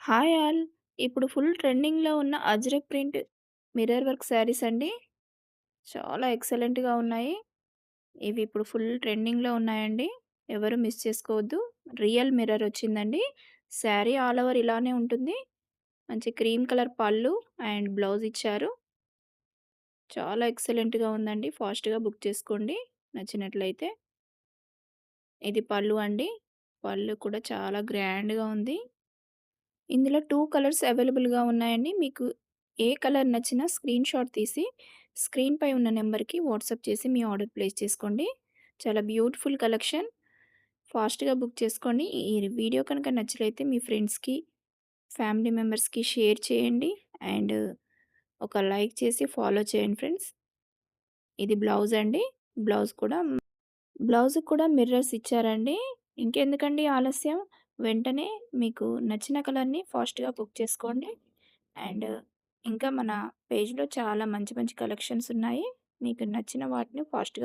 Hi all. ఇప్పుడు full ట్రెండింగ్‌లో ఉన్న Ajrak print mirror work saris అండి. చాలా ఎక్సలెంట్‌గా ఉన్నాయి. ఇవి ఇప్పుడు ఫుల్ ట్రెండింగ్‌లో ఉన్నాయండి. ఎవరు మిస్ చేసుకోవద్దు. రియల్ మిర్రర్ వచ్చిందండి. శారీ ఆల్ ఓవర్ ఇలానే ఉంటుంది. మంచి క్రీమ్ కలర్ పళ్ళు అండ్ బ్లౌజ్ ఇచ్చారు. చాలా ఎక్సలెంట్‌గా ఉందండి. ఫాస్ట్‌గా బుక్ చేసుకోండి నచ్చినట్లయితే. ఇది పళ్ళు అండి. పళ్ళు కూడా చాలా గ్రాండ్‌గా ఉంది. ఇందులో 2 కలర్స్ అవైలబుల్‌గా ఉన్నాయండి. మీకు ఏ కలర్ నచ్చినా స్క్రీన్‌షాట్ తీసి స్క్రీన్‌పై ఉన్న నంబర్‌కి వాట్సాప్ చేసి మీ ఆర్డర్ ప్లేస్ చేసుకోండి. చాలా బ్యూటిఫుల్ కలెక్షన్. ఫాస్ట్‌గా బుక్ చేసుకోండి. ఈ వీడియో కనుక నచ్చినట్లయితే మీ ఫ్రెండ్స్‌కి, ఫ్యామిలీ మెంబర్స్‌కి షేర్ చేయండి. అండ్ ఒక లైక్ చేసి ఫాలో చేయండి ఫ్రెండ్స్. ఇది బ్లౌజ్ అండి. బ్లౌజ్ కూడా బ్లౌజ్‌కి కూడా మిర్రర్స్ ఇచ్చారండి. ఇంకెందుకండి ఆలస్యం? వెంటనే మీకు నచ్చిన కలర్‌ని ఫాస్ట్‌గా బుక్ చేసుకోండి. అండ్ ఇంకా మన పేజ్‌లో చాలా మంచి మంచి కలెక్షన్స్ ఉన్నాయి. మీకు నచ్చిన వాటిని ఫాస్ట్‌గా